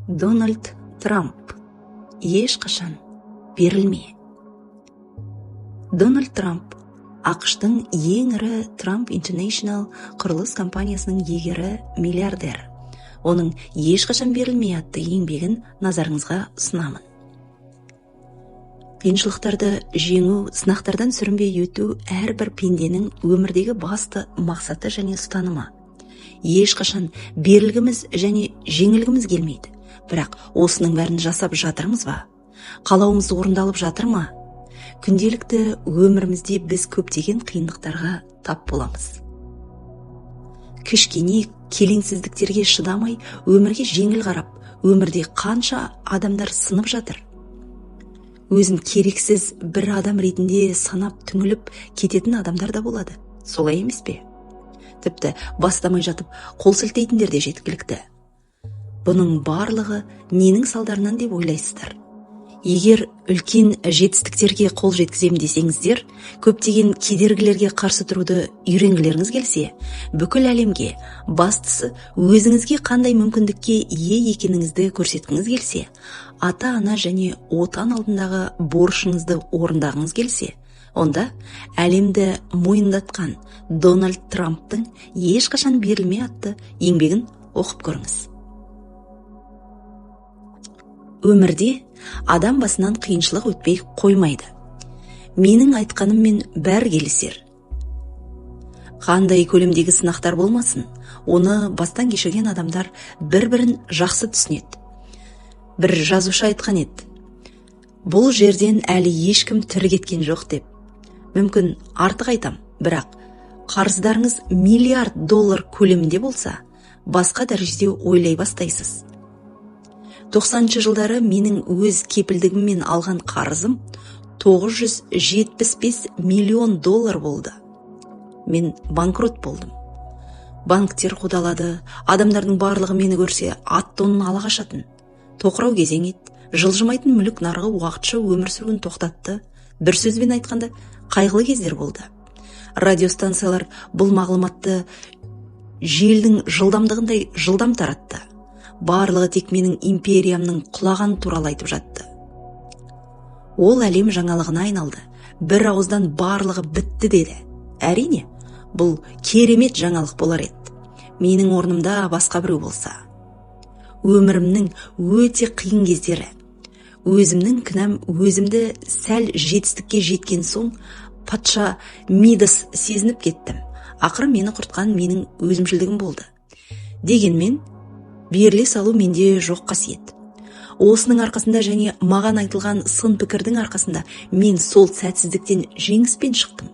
Дональд Трамп ешқашан берілме. Дональд Трамп ақштың ең ірі Trump International құрылыс компаниясының егері миллиардер. Оның ешқашан берілме атты еңбегін назарыңызға ұсынамын. Қиыншылықтарды жеңу, сынақтардан сүрінбей өту әрбір пенденің өмірдегі басты мақсаты және ұстанымы. Ешқашан берілгіміз және жеңілгіміз келмейді. Бірақ осының бәрін жасап жатырмыз ба? Қалауымыз орындалып жатыр ма? Күнделікті өмірімізде біз көптеген қиындықтарға тап боламыз. Кішкене келеңсіздіктерге шыдамай, өмірге жеңіл қарап, өмірде қанша адамдар сынып жатыр. Өзін керексіз бір адам ретінде санап түңіліп кететін адамдар да болады. Солай емес пе? Тіпті бастамай жатып қол сілтейтіндер де жеткілікті. Бұның барлығы ненің салдарынан деп ойлайсыздар? Егер үлкен жетістіктерге қол жеткізем десеңіздер, көптеген кедергілерге қарсы тұруды үйренгілеріңіз келсе, бүкіл әлемге, бастысы өзіңізге қандай мүмкіндікке ие екеніңізді көрсеткіңіз келсе, ата-ана және отан алдындағы борышыңызды орындағыңыз келсе, онда әлемді мойындатқан Дональд Трамптың ешқашан берілме атты еңбегін оқып көріңіз. Өмірде адам басынан қиыншылық өтпей қоймайды. Менің айтқаныммен бәрі келісер. Қандай көлемдегі сынақтар болмасын, оны бастан кешірген адамдар бір-бірін жақсы түсінеді. Бір жазушы айтқан еді: бұл жерден әлі ешкім тірі кеткен жоқ деп. Мүмкін артық айтам, бірақ қарыздарыңыз $миллиард көлемінде болса, басқа дәрежеде ойлай бастайсыз. 90-шы жылдары менің өз кепілдігіммен алған қарызым $975 миллион болды. Мен банкрот болдым. Банктер қудалады, адамдардың барлығы мені көрсе, ат-тонын ала қашатын. Тоқырау кезең еді, жылжымайтын мүлік нарығы уақытша өмір сүруін тоқтатты. Бір сөзбен айтқанда, қайғылы кездер болды. Радиостанциялар бұл мағлұматты желдің жылдамдығындай жылдам таратты. Барлығы тек менің империямның құлаған туралы айтып жатты. Ол әлем жаңалығына айналды. Бір ауыздан барлығы бітті деді. Әрине, бұл керемет жаңалық болар еді. Менің орнымда басқа біреу болса. Өмірімнің өте қиын кездері. Өзімнің кінәм, өзімді сәл жетістікке жеткен соң, патша Мидас сезініп кеттім. Ақыры мені құртқан менің өзімшілдігім болды. Дегенмен, беріле салу менде жоқ қасиет. Осының арқасында және маған айтылған сын пікірдің арқасында мен сол сәтсіздіктен жеңіспен шықтым.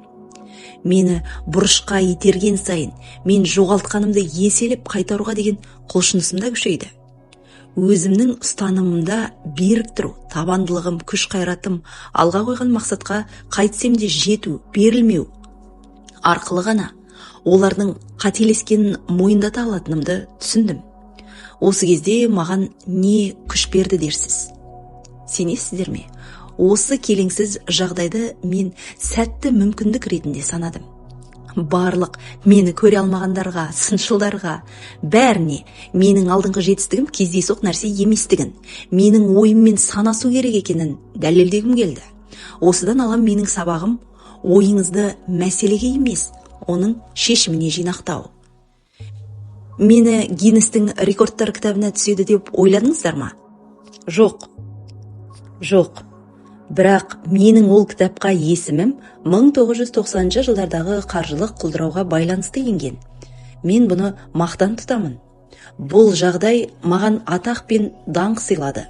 Мені бұрышқа итерген сайын, мен жоғалтқанымды еселеп қайтаруға деген құлшынысым да күшейді. Өзімнің ұстанымымда берік тұру, табандылығым, күш қайратым, алға қойған мақсатқа қайтсем де жету, берілмеу арқылы ғана олардың қателескенін мойындата алатынымды түсіндім. Осы кезде маған не күш берді дерсіз? Сенесіздер ме? Осы келеңсіз жағдайды мен сәтті мүмкіндік ретінде санадым. Барлық мені көре алмағандарға, сыншылдарға, бәріне менің алдыңғы жетістігім кездейсоқ нәрсе еместігін, менің ойыммен санасу керек екенін дәлелдегім келді. Осыдан алам менің сабағым ойыңызды мәселеге емес, оның шешіміне жинақтау. Мені Гиннестің рекордтар кітабына түседі деп ойладыңыздар ма? Жоқ. Бірақ менің ол кітапқа есімім 1990 жылдардағы қаржылық құлдырауға байланысты енген. Мен бұны мақтан тұтамын. Бұл жағдай маған атақ пен даңқ сыйлады.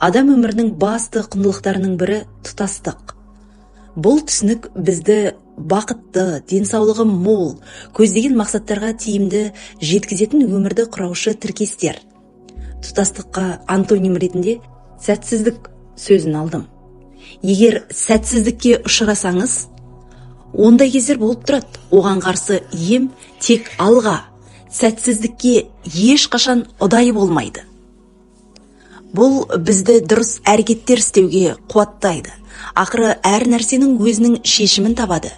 Адам өмірінің басты құндылықтарының бірі тұтастық. Бұл түсінік бізді бақытты, денсаулығы мол, көздеген мақсаттарға тиімді жеткізетін өмірді құраушы тіркестер. Тұтастыққа антоним ретінде сәтсіздік сөзін алдым. Егер сәтсіздікке ұшырасаңыз, ондай кездер болып тұрады. Оған қарсы ем тек алға, сәтсіздікке ешқашан ұдайы болмайды. Бұл бізді дұрыс әрекеттер істеуге қуаттайды. Ақыры әр нәрсенің өзінің шешімін табады.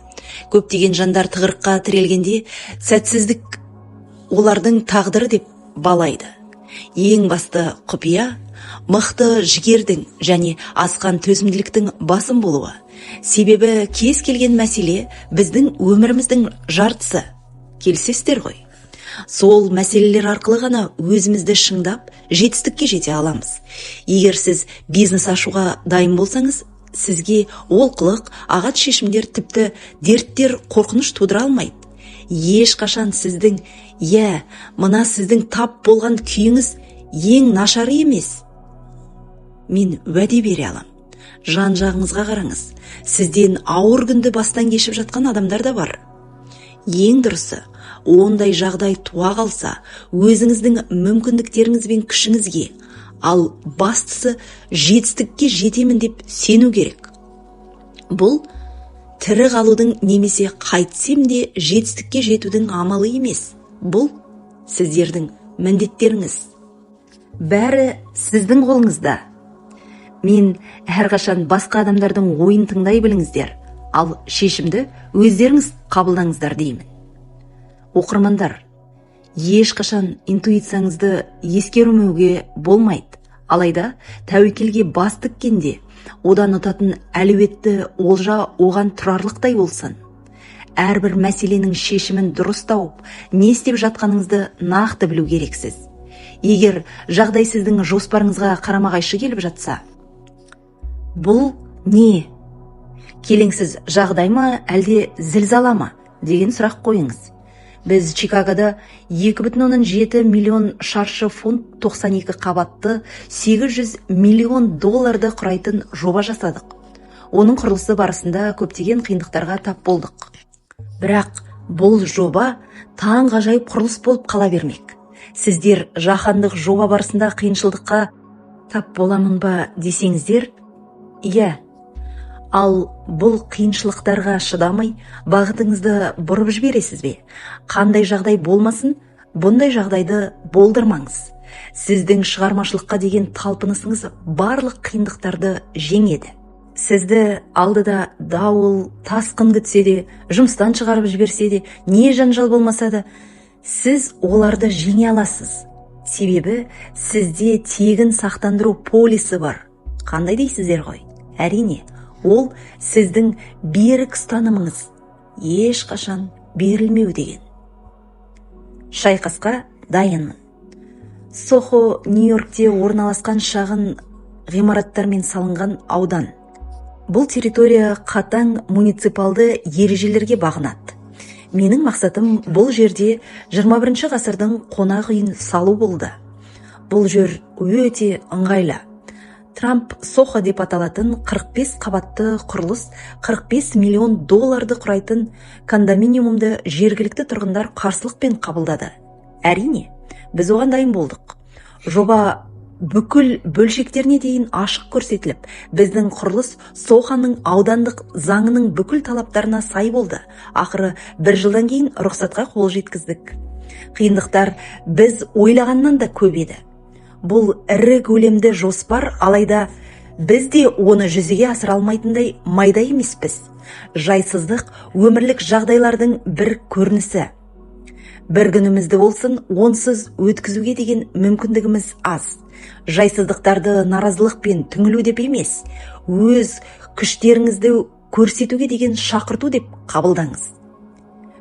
Көптеген жандар тығырыққа тірелгенде сәтсіздік олардың тағдыры деп балайды. Ең басты құпия мықты жігердің және асқан төзімділіктің басым болуы. Себебі кез келген мәселе біздің өміріміздің жартысы. Келісесіздер ғой? Сол мәселелер арқылы ғана өзімізді шыңдап, жетістікке жете аламыз. Егер сіз бизнес ашуға дайын болсаңыз, сізге олқылық, ағат шешімдер, тіпті дерттер қорқыныш тудыра алмайды. Ешқашан сіздің, мына сіздің тап болған күйіңіз ең нашары емес. Мен уәде бере алам. Жан-жағыңызға қараңыз. Сізден ауыр күнді бастан кешіп жатқан адамдар да бар. Ең дұрысы, ондай жағдай туа қалса, өзіңіздің мүмкіндіктеріңіз бен күшіңізге, ал бастысы жетістікке жетемін деп сену керек. Бұл тірі қалудың немесе қайтсем де жетістікке жетудің амалы емес. Бұл сіздердің міндеттеріңіз. Бәрі сіздің қолыңызда. Мен әрқашан басқа адамдардың ойын тыңдай біліңіздер, ал шешімді өздеріңіз қабылдаңыздар деймін. Оқырмандар, ешқашан интуицияңызды ескермеуге болмайды. Алайда тәуекелге бас тіккенде, одан ұтатын әлеуетті олжа оған тұрарлықтай болсын. Әрбір мәселенің шешімін дұрыс тауып, не істеп жатқаныңызды нақты білу керексіз. Егер жағдай сіздің жоспарыңызға қарама-қайшы келіп жатса, бұл не? Келеңсіз жағдай ма, әлде зілзала ма деген сұрақ қойыңыз. Біз Чикагода 2,7 миллион шаршы фунт 92 қабатты 800 миллион долларды құрайтын жоба жасадық. Оның құрылысы барысында көптеген қиындықтарға тап болдық. Бірақ бұл жоба таң ғажайып құрылыс болып қала бермек. Сіздер жаһандық жоба барысында қиыншылдыққа тап боламын ба десеңіздер, ал бұл қиыншылықтарға шыдамай бағытыңызды бұрып жібересіз бе? Қандай жағдай болмасын, бұндай жағдайды болдырмаңыз. Сіздің шығармашылыққа деген талпынысыңыз барлық қиындықтарды жеңеді. Сізді алдыда дауыл, тасқын күтсе де, жұмыстан шығарып жіберсе де, не жанжал болмаса да, сіз оларды жеңе аласыз. Себебі сізде тегін сақтандыру полисі бар. Қандай дейсіздер ғой? Әрине, ол сіздің берік ұстанымыңыз, ешқашан берілмеу деген. Шайқасқа дайынмын. Сохо, Нью-Йоркте орналасқан шағын ғимараттармен салынған аудан. Бұл территория қатаң муниципалды ережелерге бағынады. Менің мақсатым бұл жерде 21 ғасырдың қонақ үйін салу болды. Бұл жер өте ыңғайлы. Трамп Сохо деп аталатын 45 қабатты құрылыс 45 миллион долларды құрайтын кондоминиумды жергілікті тұрғындар қарсылықпен қабылдады. Әрине, біз оған дайын болдық. Жоба бүкіл бөлшектеріне дейін ашық көрсетіліп, біздің құрылыс Сохоның аудандық заңының бүкіл талаптарына сай болды. Ақыры 1 жылдан кейін рұқсатқа қол жеткіздік. Қиындықтар біз ойлағаннан да көп еді. Бұл ірі көлемді жоспар, алайда біз де оны жүзеге асыра алмайтындай майда емеспіз. Жайсыздық өмірлік жағдайлардың бір көрінісі. Бір күнімізді болсын, онсыз өткізуге деген мүмкіндігіміз аз. Жайсыздықтарды наразылықпен түңілу деп емес, өз күштеріңізді көрсетуге деген шақырту деп қабылдаңыз.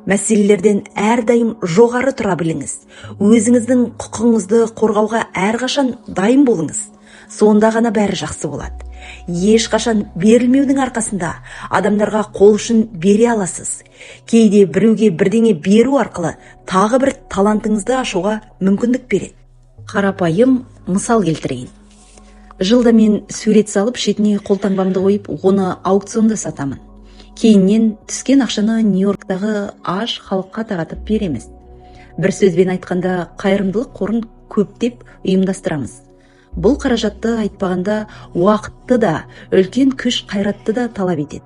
Мәселелерден әрдайым жоғары тұра біліңіз. Өзіңіздің құқығыңызды қорғауға әрқашан дайын болыңыз. Сонда ғана бәрі жақсы болады. Ешқашан берілмеудің арқасында адамдарға қол ұшын бере аласыз. Кейде біреуге бірдеңе беру арқылы тағы бір талантыңызды ашуға мүмкіндік береді. Қарапайым мысал келтірейін. Жылда мен сурет салып, шетіне қолтаңбамды қойып, оны аукционда сатамын. Кейіннен түскен ақшаны Нью-Йорктағы аш халыққа таратып береміз. Бір сөзбен айтқанда, қайырымдылық қорын көптеп ұйымдастырамыз. Бұл қаражатты айтпағанда уақытты да, үлкен күш қайратты да талап етеді.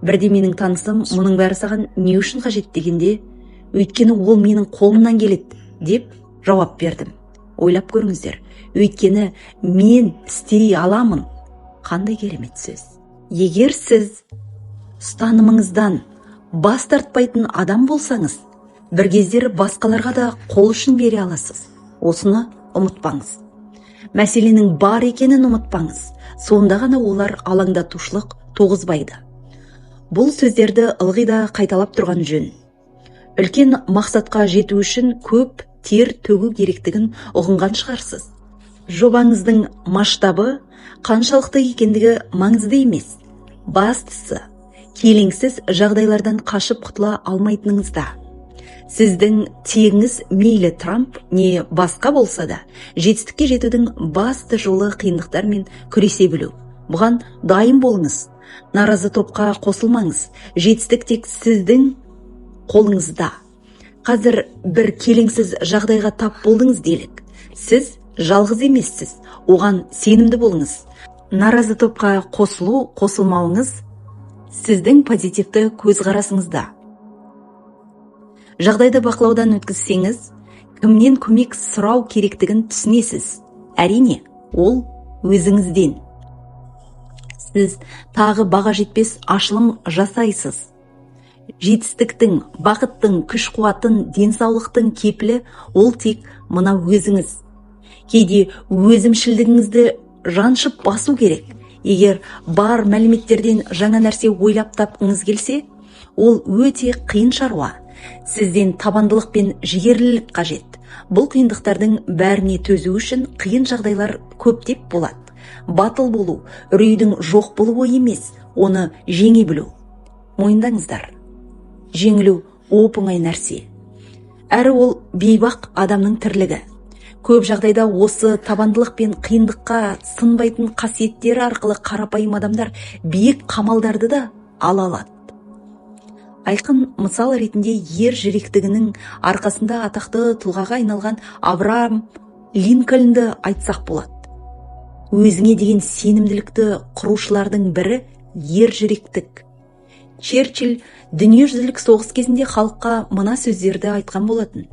Бірде менің танысым, мұның бәрі саған не үшін қажет дегенде, өйткені ол менің қолымнан келеді деп жауап бердім. Ойлап көріңіздер, өйткені мен істей аламын. Қандай керемет сөз. Егер сіз ұстанымыңыздан бас тартпайтын адам болсаңыз, бір кездері басқаларға да қол ұшын бере аласыз. Осыны ұмытпаңыз. Мәселенің бар екенін ұмытпаңыз. Сонда ғана олар алаңдатушылық туғызбайды. Бұл сөздерді ылғи да қайталап тұрған жөн. Үлкен мақсатқа жету үшін көп тер төгу керектігін ұғынған шығарсыз. Жобаңыздың масштабы қаншалықты екендігі маңызды емес. Бастысы, келеңсіз жағдайлардан қашып құтыла алмайтыныңызда. Сіздің тегіңіз мейлі Трамп не басқа болса да, жетістікке жетудің басты жолы қиындықтармен күресе білу. Бұған дайын болыңыз. Наразы топқа қосылмаңыз. Жетістік тек сіздің қолыңызда. Қазір бір келеңсіз жағдайға тап болдыңыз делік. Сіз жалғыз емессіз. Оған сенімді болыңыз. Наразы топқа қосылмауыңыз сіздің позитивті көзқарасыңызда. Жағдайды бақылаудан өткізсеңіз, кімнен көмек сұрау керектігін түсінесіз. Әрине, ол өзіңізден. Сіз тағы баға жетпес ашылым жасайсыз. Жетістіктің, бақыттың, күш-қуатын, денсаулықтың кепілі ол тек мына өзіңіз. Кейде өзімшілдігіңізді жаншып басу керек. Егер бар мәліметтерден жаңа нәрсе ойлап тапқыңыз келсе, ол өте қиын шаруа. Сізден табандылық пен жігерлілік қажет. Бұл қиындықтардың бәріне төзу үшін қиын жағдайлар көптеп болады. Батыл болу, үрейдің жоқ болуы емес, оны жеңе білу. Мойындаңыздар. Жеңілу оп-оңай нәрсе. Әрі ол бейбақ адамның тірлігі. Көп жағдайда осы табандылық пен қиындыққа сынбайтын қасиеттері арқылы қарапайым адамдар биік қамалдарды да ала алады. Айқын мысал ретінде ер жүректігінің арқасында атақты тұлғаға айналған Абрахам Линкольнді айтсақ болады. Өзіңе деген сенімділікті құрушылардың бірі ер жүректік. Черчилль дүниежүзілік соғыс кезінде халыққа мына сөздерді айтқан болатын.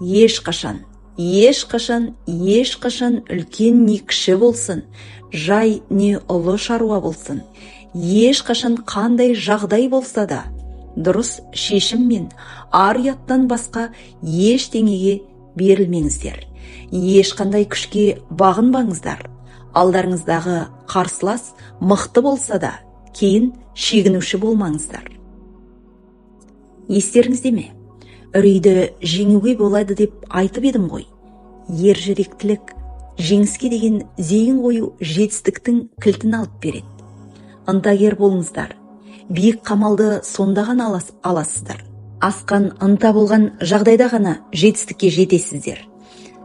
Ешқашан үлкен не кіші болсын, жай не ұлы шаруа болсын, ешқашан қандай жағдай болса да, дұрыс шешім мен ар-ұяттан басқа ештеңеге берілмеңіздер. Ешқандай күшке бағынбаңыздар. Алдарыңыздағы қарсылас мықты болса да, кейін шегінуші болмаңыздар. Естеріңізде ме? Үрейді жеңуге болады деп айтып едім ғой. Ер жүректілік жеңіске деген зейін қою жетістіктің кілтін алып береді. Ынтагер болыңыздар. Биік қамалды сонда ғана аласыздар. Асқан ынта болған жағдайда ғана жетістікке жетесіздер.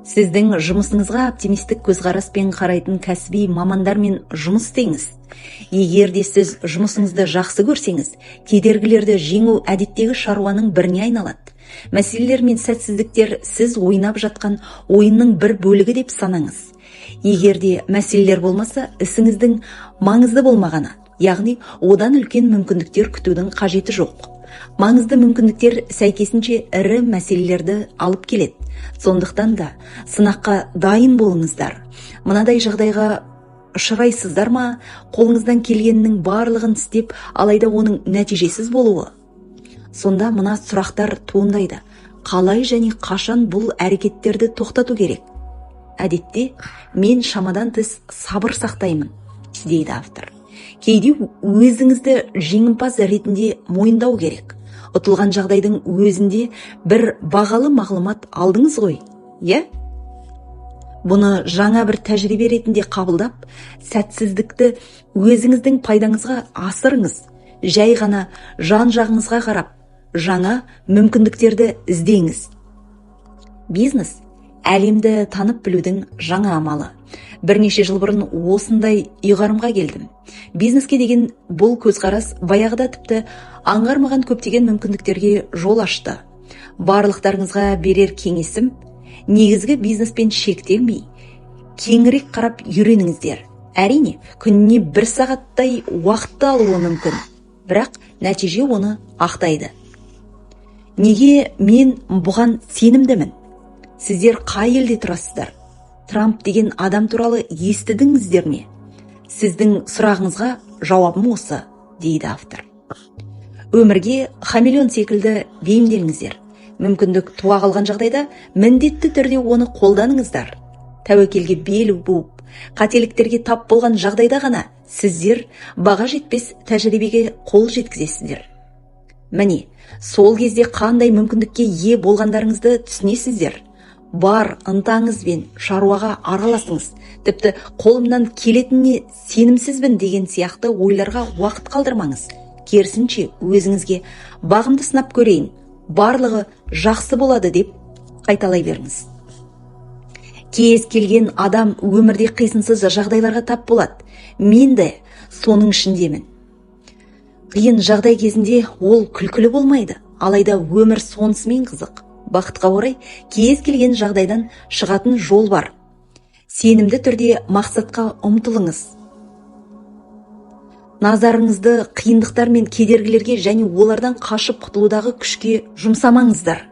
Сіздің жұмысыңызға оптимистік көзқараспен қарайтын кәсіби мамандармен жұмыс істеңіз. Егер де сіз жұмысыңызды жақсы көрсеңіз, кедергілерді жеңу әдеттегі шаруаның біріне айналады. Мәселелер мен сәтсіздіктер сіз ойнап жатқан ойынның бір бөлігі деп санаңыз. Егер де мәселелер болмаса, ісіңіздің маңызды болмағаны, яғни одан үлкен мүмкіндіктер күтудің қажеті жоқ. Маңызды мүмкіндіктер сәйкесінше ірі мәселелерді алып келеді. Сондықтан да сынаққа дайын болыңыздар. Мынадай жағдайға ұшырайсыздар ма, қолыңыздан келгеннің барлығын істеп, алайда оның нәтижесіз болуы. Сонда мына сұрақтар туындайды. Қалай және қашан бұл әрекеттерді тоқтату керек? Әдетте, мен шамадан тыс сабыр сақтаймын, дейді автор. Кейде өзіңізді жеңімпаз ретінде мойындау керек. Ұтылған жағдайдың өзінде бір бағалы мағлұмат алдыңыз ғой, иә? Бұны жаңа бір тәжірибе ретінде қабылдап, сәтсіздікті өзіңіздің пайдаңызға асырыңыз. Жай ғана жан-жағыңызға қарап, жаңа мүмкіндіктерді іздеңіз. Бизнес әлемді танып білудің жаңа амалы. Бірнеше жыл бұрын осындай ұйғарымға келдім. Бизнеске деген бұл көзқарас баяғыда тіпті аңғармаған көптеген мүмкіндіктерге жол ашты. Барлықтарыңызға берер кеңесім, негізгі бизнеспен шектелмей, кеңірек қарап үйреніңіздер. Әрине, күніне 1 сағаттай уақытты алуы мүмкін, бірақ нәтиже оны ақтайды. Неге мен бұған сенімдімін? Сіздер қай елде тұрасыздар? Трамп деген адам туралы естідіңіздер ме? Сіздің сұрағыңызға жауабым осы, дейді автор. Өмірге хамелеон секілді бейімделіңіздер. Мүмкіндік туа қалған жағдайда міндетті түрде оны қолданыңыздар. тәуекелге бел буып, қателіктерге тап болған жағдайда ғана сіздер баға жетпес тәжірибеге қол жеткізесіздер. Міне, сол кезде қандай мүмкіндікке ие болғандарыңызды түсінесіздер. Бар ынтаңызбен шаруаға араласыңыз, тіпті қолымнан келетініне сенімсізбін деген сияқты ойларға уақыт қалдырмаңыз. Керісінше өзіңізге бағымды сынап көрейін, барлығы жақсы болады деп қайталай беріңіз. Кез келген адам өмірде қисынсыз жағдайларға тап болады. Мен де соның ішіндемін. Қиын жағдай кезінде ол күлкілі болмайды, алайда өмір сонысымен қызық. Бақытқа орай кез келген жағдайдан шығатын жол бар. Сенімді түрде мақсатқа ұмтылыңыз. Назарыңызды қиындықтар мен кедергілерге және олардан қашып құтылудағы күшке жұмсамаңыздар.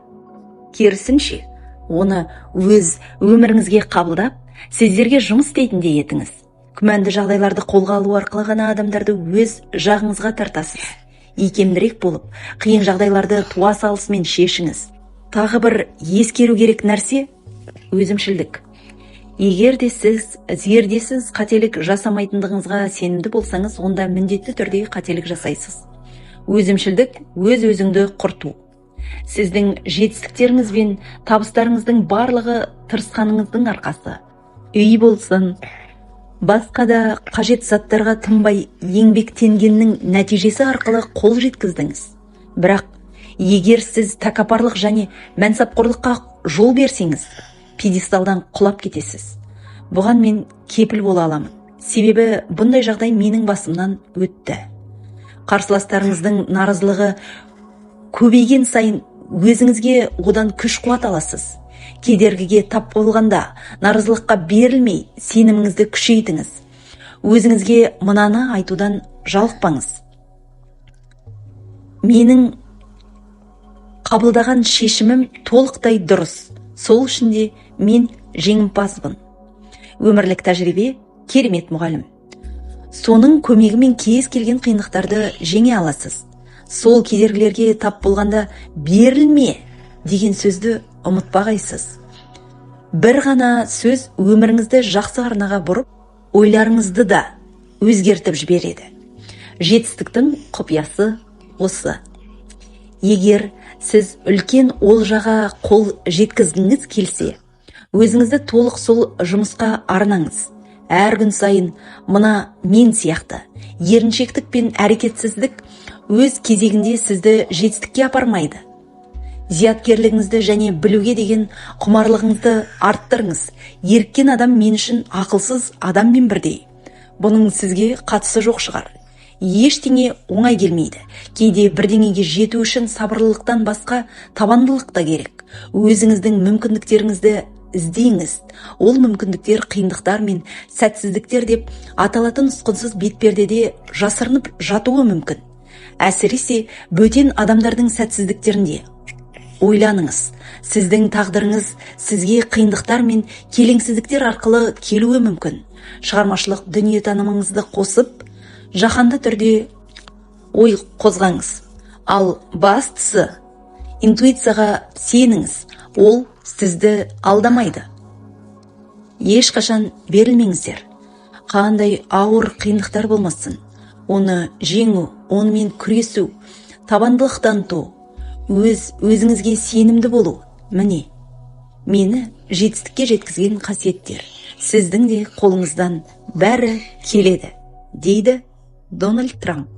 Керісінше, оны өз өміріңізге қабылдап, сіздерге жұмыс істейтіндей етіңіз. Күмәнді жағдайларды қолға алу арқылы ғана адамдарды өз жағыңызға тартасыз. Икемдірек болып, қиын жағдайларды туа салысымен шешіңіз. Тағы бір ескеру керек нәрсе – өзімшілдік. Егерде сіз зердесіз қателік жасамайтындығыңызға сенімді болсаңыз, онда міндетті түрде қателік жасайсыз. Өзімшілдік өз-өзіңді құрту. Сіздің жетістіктеріңіз бен табыстарыңыздың барлығы тырысқаныңыздың арқасы. Үй болсын, басқа да қажет заттарға тынбай еңбектенгеннің нәтижесі арқылы қол жеткіздіңіз. Бірақ егер сіз тәкаппарлық және мәнсапқорлыққа жол берсеңіз, пьедесталдан құлап кетесіз. Бұған мен кепіл бола аламын. Себебі бұндай жағдай менің басымнан өтті. Қарсыластарыңыздың наразылығы көбейген сайын өзіңізге одан күш қуат аласыз. Кедергіге тап болғанда наразылыққа берілмей сеніміңізді күшейтіңіз. Өзіңізге мынаны айтудан жалықпаңыз. Менің қабылдаған шешімім толықтай дұрыс. Сол үшін де мен жеңімпазбын. Өмірлік тәжірибе керемет мұғалім. Соның көмегімен кез келген қиындықтарды жеңе аласыз. Сол кедергілерге тап болғанда берілме деген сөзді ұмытпағайсыз. Бір ғана сөз өміріңізді жақсы арнаға бұрып, ойларыңызды да өзгертіп жібереді. Жетістіктің құпиясы осы. Егер сіз үлкен олжаға қол жеткізгіңіз келсе, өзіңізді толық сол жұмысқа арнаңыз. Әр күн сайын мына мен сияқты еріншектік пен әрекетсіздік өз кезегінде сізді жетістікке апармайды. Зияткерлігіңізді және білуге деген құмарлығыңызды арттырыңыз. Еріккен адам мен үшін ақылсыз адаммен бірдей. Бұның сізге қатысы жоқ шығар. Ештеңе оңай келмейді. Кейде бірдеңеге жету үшін сабырлылықтан басқа табандылық та керек. Өзіңіздің мүмкіндіктеріңізді іздеңіз. Ол мүмкіндіктер қиындықтар мен сәтсіздіктер деп аталатын ұсқынсыз бетпердеде жасырынып жатуы мүмкін. Әсіресе бөтен адамдардың сәтсіздіктерінде. Ойланыңыз, сіздің тағдырыңыз сізге қиындықтар мен келеңсіздіктер арқылы келуі мүмкін. Шығармашылық дүниетанымыңызды қосып, жаһанды түрде ой қозғаңыз. Ал бастысы, интуицияға сеніңіз, ол сізді алдамайды. Ешқашан берілмеңіздер. Қандай ауыр қиындықтар болмасын, оны жеңу, онымен күресу, табандылық таныту, өзіңізге сенімді болу. Міне, мені жетістікке жеткізген қасиеттер. Сіздің де қолыңыздан бәрі келеді, дейді Дональд Трамп.